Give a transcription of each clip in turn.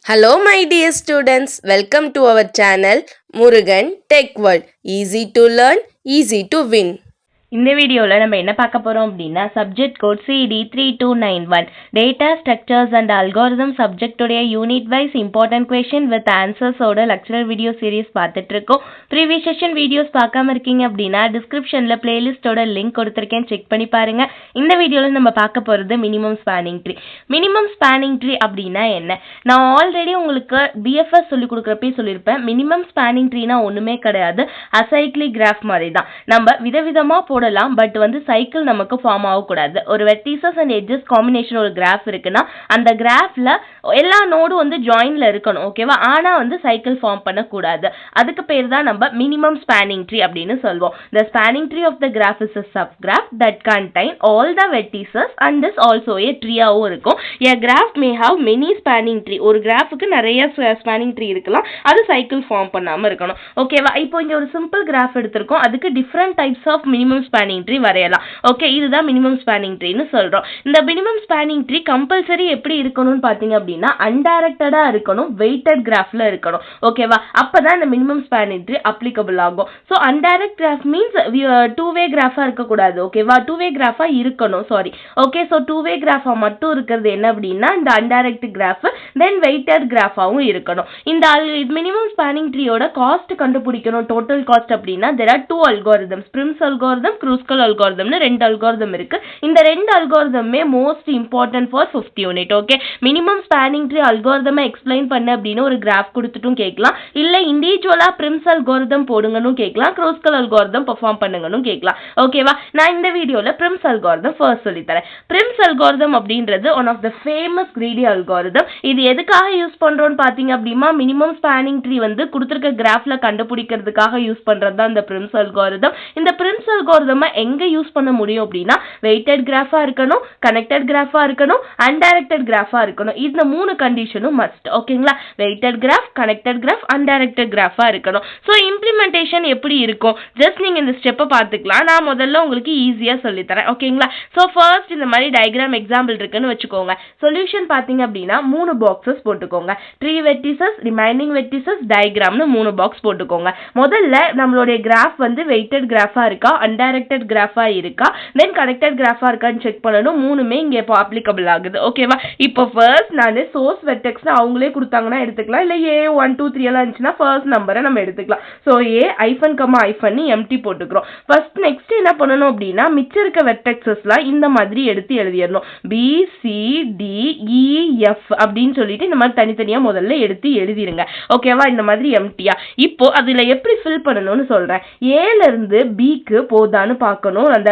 Hello my dear students, welcome to our channel Murugan Tech World. Easy to learn, easy to win. இந்த வீடியோவில் நம்ம என்ன பார்க்க போகிறோம் அப்படின்னா subject code CD3291 data structures and algorithm சப்ஜெக்டுடைய unit wise important question with ஆன்சர்ஸோட lecture video series பார்த்துட்டு இருக்கோம். ப்ரீவியஸ் செஷன் வீடியோஸ் பார்க்காம இருக்கீங்க அப்படின்னா டிஸ்கிரிப்ஷனில் பிளேலிஸ்டோட லிங்க் கொடுத்துருக்கேன், செக் பண்ணி பாருங்க. இந்த வீடியோவில் நம்ம பார்க்க போகிறது minimum spanning tree. Minimum spanning tree அப்படின்னா என்ன? நான் ஆல்ரெடி உங்களுக்கு BFS சொல்லி கொடுக்குறப்பே சொல்லியிருப்பேன். மினிமம் ஸ்பேனிங் ட்ரீனா ஒன்றுமே கிடையாது, அசைக்ளிக் கிராஃப் மாதிரி தான். நம்ம விதவிதமாக போடலாம், பட் சைக்கிள் நமக்கு ஃபார்ம் ஆகக்கூடாது. ஒரு வெர்டிசஸ் அண்ட் எட்ஜஸ் காம்பினேஷன் ஒரு கிராஃப் இருக்குன்னா அந்த கிராஃப்ல எல்லா நோடும் ஜாயின்ல இருக்கணும், ஓகேவா? ஆனா சைக்கிள் ஃபார்ம் பண்ணக்கூடாது. அதுக்கு பேர் தான் நம்ம மினிமம் ஸ்பேனிங் ட்ரீ அப்படின்னு சொல்வோம். The spanning tree of the graph is a subgraph that contain all the vertices and is also a tree ஆவும் இருக்கும். A graph may have many spanning tree. ஒரு கிராஃபுக்கு நிறைய ஸ்பேனிங் ட்ரீ இருக்கலாம், அது cycle form பண்ணாம இருக்கணும், ஓகேவா? இப்போ இங்க ஒரு சிம்பிள் கிராஃப் எடுத்திருக்கோம், அதுக்கு different types of minimum spanning tree வரையலாம். ஓகே, இதுதான் மினிமம் ஸ்பேனிங் ட்ரீன்னு சொல்றோம். இந்த மினிமம் ஸ்பேனிங் ட்ரீ கம்பல்சரி எப்படி இருக்கணும்னு பாத்தீங்க அப்படின்னா அன்டைரக்டடா இருக்கணும், வெயிட்டட் கிராஃப்ல இருக்கணும், ஓகேவா? அப்பதான் இந்த மினிமம் ஸ்பேனிங் ட்ரீ அப்ளிகபிள் ஆகும். So undirected graph means two way கிராஃபா இருக்கக்கூடாது, ஓகேவா? டூ வே கிராஃபா இருக்கணும், sorry. Okay, so two way கிராஃபா மட்டும் இருக்கிறது என்ன அப்படின்னா இந்த அன்டைரக்ட் கிராஃப், தென் வெயிட்டட் கிராஃபாவும் இருக்கணும். இந்த மினிமம் ஸ்பேனிங் ட்ரீயோட காஸ்ட் கண்டுபிடிக்கணும், டோட்டல் காஸ்ட் அப்படின்னா there are two algorithms, Prim's algorithm, Kruskal algorithm னு ரெண்டு அல்காரிதம் இருக்கு. இந்த ரெண்டு அல்காரிதமே most important for 5th unit. Okay, minimum spanning tree அல்காரிதமை எக்ஸ்பிளைன் பண்ண அப்படின்னு ஒரு கிராஃப் கொடுத்துட்டும் கேட்கலாம், இல்ல இண்டிவிஜுவலா Prim's algorithm போடுங்கன்னு கேட்கலாம், Kruskal algorithm பெர்ஃபார்ம் பண்ணுங்கன்னு கேட்கலாம், ஓகேவா? நான் இந்த வீடியோல Prim's algorithm ஃபர்ஸ்ட் சொல்லி தரேன். Prim's algorithm அப்படின்றது one of the famous greedy algorithm. இது எதுக்காக யூஸ் பண்றோம்னு பாத்தீங்க அப்படின்னா மினிமம் ஸ்பேனிங் ட்ரீ கொடுத்திருக்க கிராஃப்ல கண்டுபிடிக்கிறதுக்காக யூஸ் பண்றது தான் இந்த Prim's algorithm. இந்த Prim's algorithm எங்க யூஸ் பண்ண முடியும் அப்படின்னா வெயிட்டட் கிராஃபா இருக்கணும், கனெக்டட் கிராஃபா இருக்கணும், அன்டைரக்டட் கிராஃபா இருக்கணும். இந்த மூணு கண்டிஷனும் மஸ்ட், ஓகேங்களா? Weighted graph, connected graph, undirected கிராஃபா இருக்கணும். ஸோ இம்ப்ளிமெண்டேஷன் எப்படி இருக்கும் ஜஸ்ட் நீங்க இந்த ஸ்டெப்பை பார்த்துக்கலாம். நான் முதல்ல உங்களுக்கு ஈஸியா சொல்லி தரேன், ஓகேங்களா? ஸோ ஃபர்ஸ்ட் இந்த மாதிரி டயக்ராம் எக்ஸாம்பிள் இருக்குன்னு வச்சுக்கோங்க. சொல்யூஷன் பாத்தீங்க அப்படின்னா 3 பாக்ஸஸ் போட்டுக்கோங்க. ட்ரீ வெர்டிசஸ், ரிமைனிங் வெர்டிசஸ், டயக்ராம்னு 3 பாக்ஸ் போட்டுக்கோங்க. முதல்ல நம்மளுடைய கிராஃப் வெயிட்டட் கிராஃபா இருக்கா, அன்டைரக்டட் கிராஃபா இருக்கா, தென் கனெக்டட் கிராஃபா இருக்கான்னு செக் பண்ணணும். மூணுமே இங்க இப்போ அப்ளிகபிள் ஆகுது, ஓகேவா? இப்போ ஃபர்ஸ்ட் நான் சோர்ஸ் வெர்டெக்ஸ் அவங்களே கொடுத்தாங்கன்னா எடுத்துக்கலாம், இல்ல A1 2 3 எல்லாம் இருந்துச்சுன்னா ஃபர்ஸ்ட் நம்பரை நம்ம எடுத்துக்கலாம். ஸோ A ஐஃபன் கமா ஐஃபன் எம்டி போட்டுக்கிறோம். ஃபர்ஸ்ட் நெக்ஸ்ட் என்ன பண்ணணும் அப்படின்னா மிச்சம் இருக்க வெர்டெக்ஸஸ்லாம் இந்த மாதிரி எடுத்து எழுதிடணும். BCDEF அப்படின்னு சொல்லிட்டு இந்த மாதிரி தனித்தனியா முதல்ல எடுத்து எழுதிருங்க, ஓகேவா? இந்த மாதிரி எம்டியா. இப்போ அதுல எப்படி ஃபில் பண்ணணும்னு சொல்றேன். ஏல இருந்து பிக்கு போதான்னு பார்க்கணும் அந்த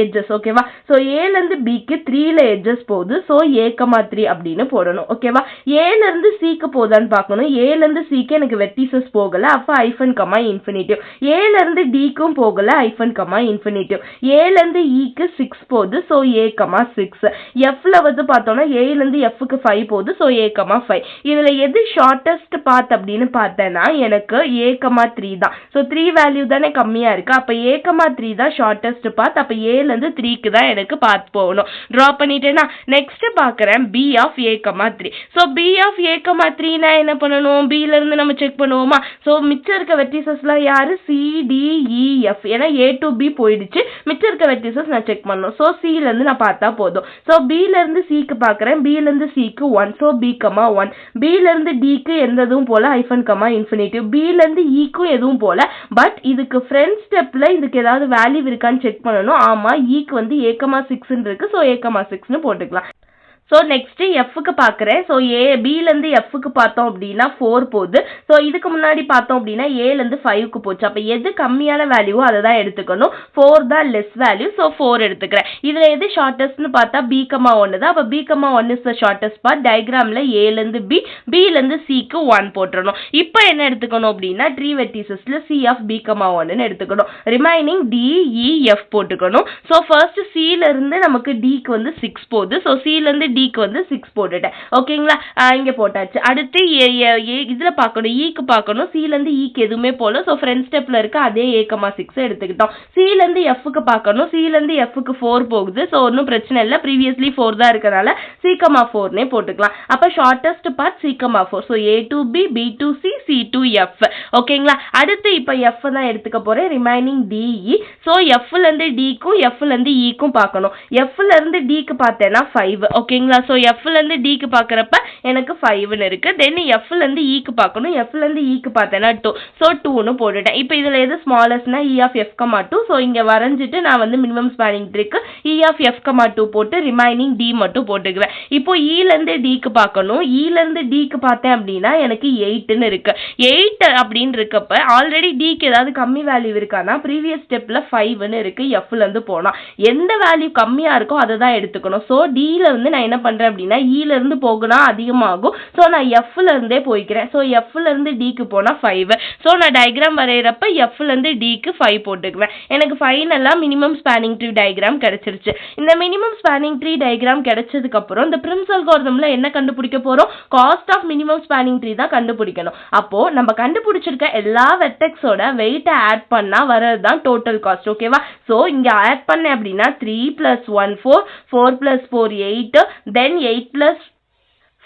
எட்ஜஸ், ஓகேவா? ஸோ ஏல இருந்து பிக்கு 3ல எட்ஜஸ் போகுது, ஸோ A,3 அப்படின்னு போடணும், ஓகேவா? ஏல இருந்து சிக்கு போதான்னு பார்க்கணும். ஏல இருந்து சிக்கு எனக்கு வெர்டிசஸ் போகல, அப்ப ஐஃபன் கமா இன்ஃபினிட்டிவ். ஏல இருந்து டிக்கும் போகல, ஐஃபன் கமா இன்ஃபினிட்டிவ். ஏல இருந்து இக்கு 6 போகுது, ஸோ A,6. எஃப்ல பார்த்தோம்னா ஏல இருந்து எஃப்க்கு 5 போகுது, ஸோ A,5. இதுல எது ஷார்டஸ்ட் பாத் அப்படின்னு பார்த்தேன்னா எனக்கு A,3 தான். ஸோ 3 வேல்யூ தானே கம்மியா இருக்கு, அப்ப A,3 தான் ஷார்டஸ்ட் பாத். அப்ப ஏல இருந்து 3க்கு தான் எனக்கு பாத் போகணும். டிரா பண்ணிட்டேன்னா நெக்ஸ்ட் பாக்குறேன் B of A,3. So B of A,3 என்ன பண்ணணும்? Bல இருந்து நம்ம செக் பண்ணுவோமா? ஸோ மிச்சம் இருக்க வெர்டிசஸ்லாம் யாரு? CDEF. ஏன்னா A to B போயிடுச்சு, மிச்சம் இருக்க வெர்டிசஸ் நான் செக் பண்ணணும். ஸோ Cல இருந்து நான் பார்த்தா போதும். ஸோ Bல இருந்து Cக்கு பாக்குறேன், Bல இருந்து Cக்கு 1, ஸோ B,1. Bல இருந்து Dக்கு எந்ததும் போல ஐஃபன் கமா இன்ஃபினிட்டிவ். Bல இருந்து Eக்கும் எதுவும் போல, பட் இதுக்கு ஃப்ரெண்ட் ஸ்டெப்ல இதுக்கு ஏதாவது வேல்யூ இருக்கான்னு செக் பண்ணணும். ஆமா, ஈக்கு A,6 இருக்கு, ஸோ A,6ன்னு போட்டுக்கலாம். ஸோ நெக்ஸ்ட் எஃப்க்கு பார்க்குறேன். ஸோ பிலேருந்து எஃப்க்கு பார்த்தோம் அப்படின்னா 4 போகுது. ஸோ இதுக்கு முன்னாடி பார்த்தோம் அப்படின்னா ஏலேருந்து 5க்கு போச்சு. அப்போ எது கம்மியான வேல்யூவோ அதை தான் எடுத்துக்கணும். 4 தான் லெஸ் வேல்யூ, ஸோ 4 எடுத்துக்கிறேன். இதில் எது ஷார்ட்டஸ்ட்னு பார்த்தா B,1 தான். அப்போ B,1 is the shortest path. டயக்ராமில் ஏலேருந்து பி, பிலேருந்து சிக்கு 1 போட்டுடணும். இப்போ என்ன எடுத்துக்கணும் அப்படின்னா ட்ரீ வெர்டிசஸ்ல C ஆஃப் B,1ன்னு எடுத்துக்கணும். ரிமைனிங் DEF போட்டுக்கணும். ஸோ ஃபர்ஸ்ட் Cல இருந்து நமக்கு Dக்கு 6 போகுது. ஸோ Cல இருந்து டிக்கு வந்து 6 போட்டுட்டேன். ஓகேங்களா, இங்க போட்டாச்சு. அடுத்து இதுல பார்க்கணும், ஈக்கு பார்க்கணும். சில இருந்து ஈக்கு எதுவுமே போல. ஸோ ஃப்ரெண்ட் ஸ்டெப்ல இருக்க அதே A,6 எடுத்துக்கிட்டோம். சில இருந்து எஃப்க்கு பார்க்கணும். சில இருந்து எஃப்க்கு 4 போகுது. ஸோ ஒன்றும் பிரச்சனை இல்லை, ப்ரீவியஸ்லி 4 தான் இருக்கனால C,4 போட்டுக்கலாம். அப்ப shortest part C,4. So A to B, B to C, C to F. ஓகேங்களா, அடுத்து இப்ப F தான் எடுத்துக்க போறேன். Remaining DE. ஸோ Fல இருந்து Dக்கும் Fல இருந்து Eக்கும் பார்க்கணும். Fல இருந்து Dக்கு பார்த்தேன்னா 5. ஓகேங்களா, ஸோ Fல இருந்து Dக்கு பார்க்கறப்ப எனக்கு 5ன்னு இருக்கு. தென் Fல இருந்து Eக்கு பார்க்கணும். Fல இருந்து Eக்கு பார்த்தேன்னா 2. ஸோ 2ன்னு போட்டுட்டேன். இப்போ இதுல எது ஸ்மாலஸ்ட்னா E of F,2. ஸோ இங்க வரைஞ்சிட்டு நான் வந்து மினிமம் ஸ்பேனிங் ட்ரீக்கு E of F,2 போட்டு ரிமைனிங் D மட்டும் போட்டுக்குவேன். இப்போ Eல இருந்து Dக்கு பார்க்கணும். Eல இருந்து Dக்கு பார்த்தேன் அப்படின்னா எனக்கு 8ன்னு இருக்கு. 8 அப்படின்னு இருக்கப்ப ஆல்ரெடி Dக்கு ஏதாவது கம்மி வேல்யூ இருக்கானா, ப்ரீவியஸ் ஸ்டெப்ல 5ன்னு இருக்கு. Fல இருந்து போனா எந்த வேல்யூ கம்மியா இருக்கோ அதை தான் எடுத்துக்கணும். ஸோ Dல வந்து நான் என்ன பண்றேன் அப்படின்னா, Eல இருந்து போகுனா அதிகமாகும். ஸோ நான் Fல இருந்தே போய்க்கிறேன். ஸோ Fல இருந்து Dக்கு போனா 5. ஸோ நான் டயக்ராம் வரைகிறப்ப Fல இருந்து Dக்கு 5 போட்டுக்குவேன். எனக்கு ஃபைனலா மினிமம் ஸ்பேனிங் ட்ரீ டயக்ராம் கிடைச்சிருச்சு. இந்த மினிமம் ஸ்பேனிங் ட்ரீ டயக்ராம் கிடைச்சதுக்கு அப்புறம் இந்த பிரிம்ஸ் அல்காரிதம்ல என்ன கண்டுபிடிக்க போறோம், cost of minimum spanning tree தான் கண்டுபிடிக்கணும். அப்போ நம்ம கண்டுபிடிச்சிருக்க எல்லா வெர்டெக்ஸோட வெயிட்டை ஆட் பண்ணா வரது தான் டோட்டல் காஸ்ட். ஓகேவா, ஸோ இங்க ஆட் பண்ணேன் அப்படின்னா 3 + 1 4, 4 + 4 8, தென் 8 +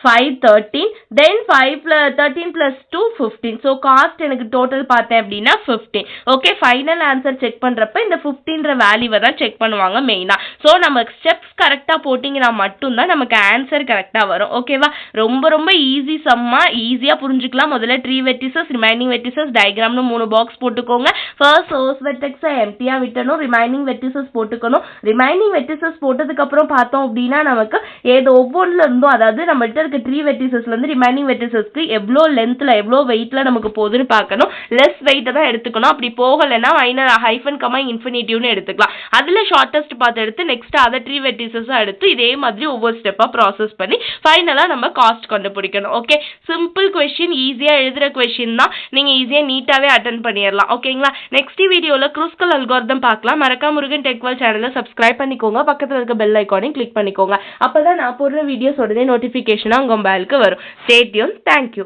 5 13, then 13 + 2 15. ஸோ காஸ்ட் எனக்கு டோட்டல் பார்த்தேன் அப்படின்னா 15. ஓகே, ஃபைனல் ஆன்சர் செக் பண்றப்ப இந்த 15ன்ற வேல்யூவை தான் செக் பண்ணுவாங்க மெயினா. ஸோ நம்ம ஸ்டெப்ஸ் கரெக்டா போட்டிங்கன்னா மட்டும்தான் நமக்கு ஆன்சர் கரெக்டா வரும். ஓகேவா, ரொம்ப ரொம்ப ஈஸி சம்மா, ஈஸியா புரிஞ்சுக்கலாம். முதல்ல ட்ரீ வெர்டிசஸ், ரிமைனிங் வெர்டிசஸ் டயக்ராம்னு 3 பாக்ஸ் போட்டுக்கோங்க. ஃபர்ஸ்ட் சோர்ஸ் வெர்டெக்ஸை எம்டியா விட்டணும், ரிமைனிங் வெர்டிசஸ் போட்டுக்கணும். ரிமைனிங் வெர்டிசஸ் போட்டதுக்கு அப்புறம் பார்த்தோம் அப்படின்னா நமக்கு ஏதோ ஒவ்வொன்றுல இருந்தும், அதாவது நம்மள்ட்ட ட்ரீ வெர்டிசஸ்ல இருந்து ரிமைனிங் வெர்டிசஸ்க்கு எவ்வளோ லென்த்ல எவ்வளோ வெயிட்ல நமக்கு போகுதுன்னு பார்க்கணும். லெஸ் வெயிட்டை தான் எடுத்துக்கணும். அப்படி போகலைன்னா ஹைஃபன் கமா இன்ஃபினிட்டிவ்னு எடுத்துக்கலாம். அதுல ஷார்டஸ்ட் பார்த்து எடுத்து நெக்ஸ்ட் அதை ட்ரீ வெர்டிசஸ் எடுத்து இதே மாதிரி ஒவ்வொரு ஸ்டெப்பா ப்ராசஸ் பண்ணி ஃபைனலா நம்ம காஸ்ட் கண்டுபிடிக்கணும். ஓகே, சிம்பிள் கொஸ்டின், ஈஸியா எழுதுற கொஸ்டின் தான். நீங்க ஈஸியா நீட்டாவே அட்டென்ட் பண்ணிடலாம். ஓகேங்களா, நெக்ஸ்ட் வீடியோல க்ரூஸ்கல் அல்காரிதம் பார்க்கலாம். மறக்காம முருகன் டெக்வல் சேனலை சப்ஸ்கிரைப் பண்ணிக்கோங்க. பக்கத்துல இருக்க பெல் ஐகானையும் கிளிக் பண்ணிக்கோங்க. அப்பதான் நான் போடுற வீடியோஸ் உடனே நோட்டிபிகேஷனா உங்க மொபைலுக்கு வரும். Stay tune. தேங்க்யூ.